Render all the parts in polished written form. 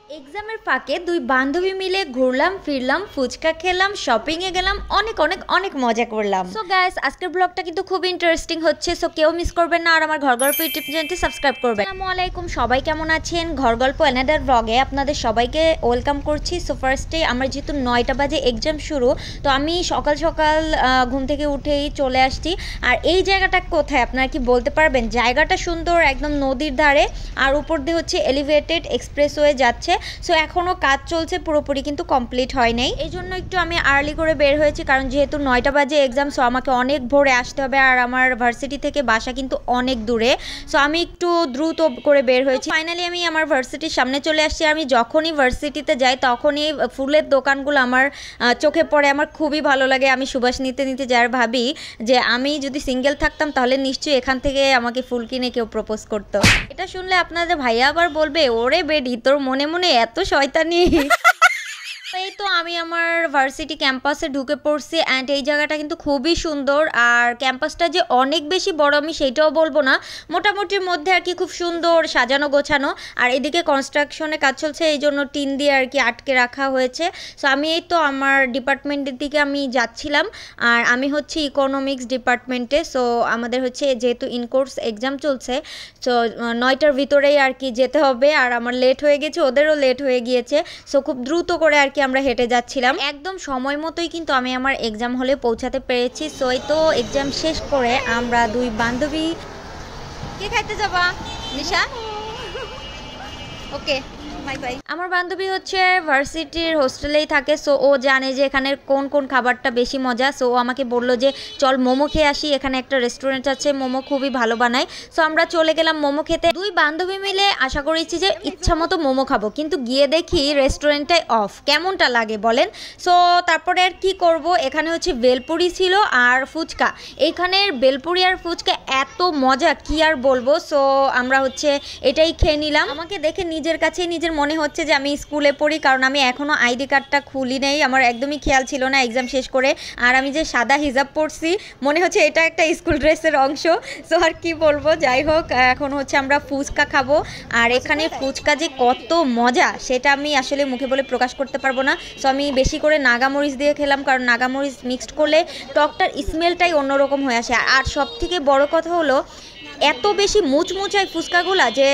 এক্সামের ফাঁকে দুই বান্ধবী মিলে ঘুরলাম ফিরলাম, ফুচকা খেলাম, শপিংয়ে গেলাম, অনেক অনেক অনেক মজা করলাম। সো গাইস, আজকের ব্লগটা কিন্তু খুব ইন্টারেস্টিং হচ্ছে, সো কেউ মিস করবেন না। আর আমার ঘর গল্প ইউটিউব চ্যানেলটি সাবস্ক্রাইব করবেন। আসসালামু আলাইকুম, সবাই কেমন আছেন? ঘর গল্প অ্যানাদার ব্লগে আপনাদের সবাইকে ওয়েলকাম করছি। সো ফার্স্টে আমার যেহেতু 9টা বাজে এক্সাম শুরু, তো আমি সকাল সকাল ঘুম থেকে উঠেই চলে আসছি। আর এই জায়গাটা কোথায় আপনারা কি বলতে পারবেন? জায়গাটা সুন্দর, একদম নদীর ধারে, আর উপর দিয়ে হচ্ছে এলিভেটেড এক্সপ্রেসওয়ে যাচ্ছে। সো এখনও কাজ চলছে, পুরোপুরি কিন্তু কমপ্লিট হয় নাই। এই জন্য একটু আমি আর্লি করে বের হয়েছি, কারণ যেহেতু 9টা বাজে এক্সাম, সো আমাকে অনেক ভোরে আসতে হবে। আর আমার ভার্সিটি থেকে বাসা কিন্তু অনেক দূরে, সো আমি একটু দ্রুত করে বের হয়েছি। ফাইনালি আমি আমার ভার্সিটির সামনে চলে আসছি। আমি যখনই ভার্সিটিতে যাই তখনই ফুলের দোকানগুলো আমার চোখে পড়ে, আমার খুবই ভালো লাগে। আমি সুবাস নিতে নিতে যার ভাবি যে আমি যদি সিঙ্গেল থাকতাম তাহলে নিশ্চয়ই এখান থেকে আমাকে ফুল কিনে কেউ প্রপোজ করতো। এটা শুনলে আপনাদের ভাইয়া আবার বলবে, ওরে বেডি তোর মনে মনে এত শয়তানি। এই তো আমি আমার ভার্সিটি ক্যাম্পাসে ঢুকে পড়ছি, অ্যান্ড এই জায়গাটা কিন্তু খুবই সুন্দর। আর ক্যাম্পাসটা যে অনেক বেশি বড় আমি সেইটাও বলবো না, মোটামুটির মধ্যে আর কি, খুব সুন্দর সাজানো গোছানো। আর এদিকে কনস্ট্রাকশনে কাজ চলছে, এই জন্য টিন দিয়ে আর কি আটকে রাখা হয়েছে। সো আমি এই তো আমার ডিপার্টমেন্টের দিকে আমি যাচ্ছিলাম। আর আমি হচ্ছে ইকোনমিক্স ডিপার্টমেন্টে। সো আমাদের হচ্ছে যেহেতু ইনকোর্স এক্সাম চলছে, সো 9টার ভিতরেই আর কি যেতে হবে। আর আমার লেট হয়ে গেছে, ওদেরও লেট হয়ে গিয়েছে। সো খুব দ্রুত করে আর কি আমরা হেঁটে যাচ্ছিলাম। একদম সময় মতোই কিন্তু আমি আমার এক্সাম হলে পৌঁছাতে পেরেছি। সো এই তো এক্সাম শেষ করে আমরা দুই বান্ধবী কে খাইতে যাবা? নিশা, ওকে বাই বাই। আমার বান্ধবী হচ্ছে ভার্সিটির হোস্টেলেই থাকে, সো ও জানে যে এখানে কোন কোন খাবারটা বেশি মজা। সো ও আমাকে বললো যে চল মোমো খেয়ে আসি, এখানে একটা রেস্টুরেন্ট আছে, মোমো খুবই ভালো বানায়। সো আমরা চলে গেলাম মোমো খেতে। দুই বান্ধবী মিলে আশা করেছি যে ইচ্ছা মতো মোমো খাবো, কিন্তু গিয়ে দেখি রেস্টুরেন্টটাই অফ। কেমনটা লাগে বলেন? সো তারপরে আর কি করব, এখানে হচ্ছে বেলপুরি ছিল আর ফুচকা। এইখানের বেলপুরি আর ফুচকা এত মজা কি আর বলবো। সো আমরা হচ্ছে এটাই খেয়ে নিলাম। আমাকে দেখে নিজের কাছেই নিজের মনে হচ্ছে যে আমি স্কুলে পড়ি, কারণ আমি এখনও আইডি কার্ডটা খুলি নেই। আমার একদমই খেয়াল ছিল না এক্সাম শেষ করে। আর আমি যে সাদা হিজাব পরছি, মনে হচ্ছে এটা একটা স্কুল ড্রেসের অংশ। সো আর কি বলবো, যাই হোক, এখন হচ্ছে আমরা ফুচকা খাবো। আর এখানে ফুচকা যে কত মজা সেটা আমি আসলে মুখে বলে প্রকাশ করতে পারবো না। সো আমি বেশি করে নাগামরিচ দিয়ে খেলাম, কারণ নাগামরিচ মিক্সড করলে টকটার স্মেলটাই অন্যরকম হয়ে আসে। আর সব থেকে বড় কথা হলো, এত বেশি মুচমুচায় ফুচকাগুলা যে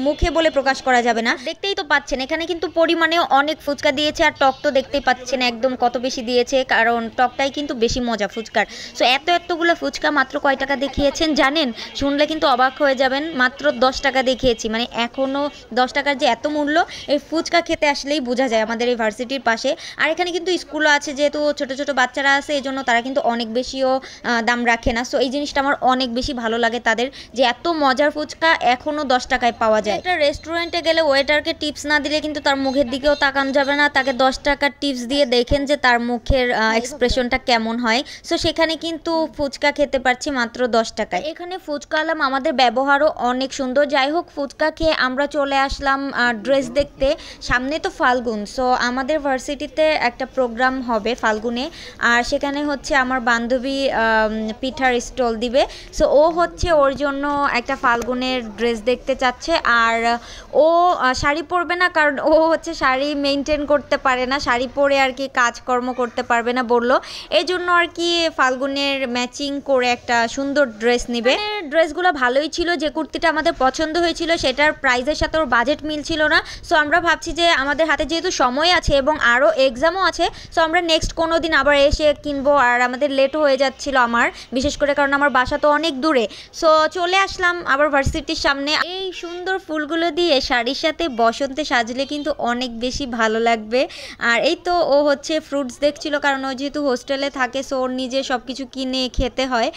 মুখে বলে প্রকাশ করা যাবে না। দেখতেই তো পাচ্ছেন এখানে কিন্তু পরিমাণেও অনেক ফুচকা দিয়েছে, আর টক তো দেখতেই পাচ্ছেন একদম কত বেশি দিয়েছে, কারণ টকটাই কিন্তু বেশি মজা ফুচকার। সো এতগুলো ফুচকা মাত্র কয় টাকা দেখিয়েছেন জানেন? শুনলে কিন্তু অবাক হয়ে যাবেন। মাত্র 10 টাকা দেখিয়েছি, মানে এখনও 10 টাকার যে এত মূল্য, এই ফুচকা খেতে আসলেই বোঝা যায় আমাদের এই ভার্সিটির পাশে। আর এখানে কিন্তু স্কুলও আছে, যেহেতু ছোট ছোট বাচ্চারা আছে, এই জন্য তারা কিন্তু অনেক বেশিও দাম রাখে না। সো এই জিনিসটা আমার অনেক বেশি ভালো লাগে তাদের, যে এত মজার ফুচকা এখনও 10 টাকায় পাওয়া যায়। একটা রেস্টুরেন্টে গেলে ওয়েটারকে টিপস না দিলে কিন্তু তার মুখের দিকেও তাকানো যাবে না। তাকে 10 টাকার টিপস দিয়ে দেখেন যে তার মুখের এক্সপ্রেশনটা কেমন হয়। সো সেখানে কিন্তু ফুচকা খেতে পারছি মাত্র 10 টাকায়। এখানে ফুচকা আলাম, আমাদের ব্যবহারও অনেক সুন্দর। যাই হোক, ফুচকা খেয়ে আমরা চলে আসলাম ড্রেস দেখতে। সামনে তো ফাল্গুন, সো আমাদের ভার্সিটিতে একটা প্রোগ্রাম হবে ফাল্গুনে। আর সেখানে হচ্ছে আমার বান্ধবী পিঠার স্টল দিবে। সো ও হচ্ছে ওর জন্য একটা ফাল্গুনের ড্রেস দেখতে চাচ্ছে। আর ও শাড়ি পরবে না, কারণ ও হচ্ছে শাড়ি মেনটেন করতে পারে না, শাড়ি পরে আর কি কাজকর্ম করতে পারবে না বললো। এই জন্য আর কি ফাল্গুনের ম্যাচিং করে একটা সুন্দর ড্রেস নিবে। ড্রেসগুলো ভালোই ছিল, যে কুর্তিটা আমাদের পছন্দ হয়েছিল সেটার প্রাইসের সাথে ওর বাজেট মিলছিল না। সো আমরা ভাবছি যে আমাদের হাতে যেহেতু সময় আছে এবং আরও এক্সামও আছে, সো আমরা নেক্সট কোনো দিন আবার এসে কিনবো। আর আমাদের লেটও হয়ে যাচ্ছিল আমার, বিশেষ করে কারণ আমার বাসা তো অনেক দূরে। সো চলে আসলাম আবার ভার্সিটির সামনে। এই সুন্দর ফুলগুলো দিয়ে শাড়ির সাথে বসন্তে সাজলে কিন্তু অনেক বেশি ভালো লাগবে। আর এই তো ও হচ্ছে ফ্রুটস দেখছিল, কারণ ও যেহেতু হোস্টেলে থাকে, সো ওর নিজে সব কিছু কিনে খেতে হয়।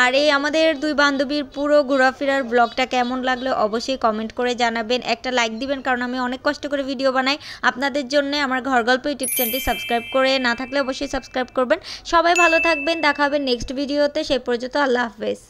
আর এই আমাদের দুই বান্ধবীর পুরো ঘোরাফেরার ব্লগটা কেমন লাগলো অবশ্যই কমেন্ট করে জানাবেন, একটা লাইক দিবেন, কারণ আমি অনেক কষ্ট করে ভিডিও বানাই আপনাদের জন্য। আমার ঘর গল্প ইউটিউব চ্যানেলটি সাবস্ক্রাইব করে না থাকলে অবশ্যই সাবস্ক্রাইব করবেন। সবাই ভালো থাকবেন, দেখা হবে নেক্সট ভিডিওতে। সেই পর্যন্ত আল্লাহ হাফেজ।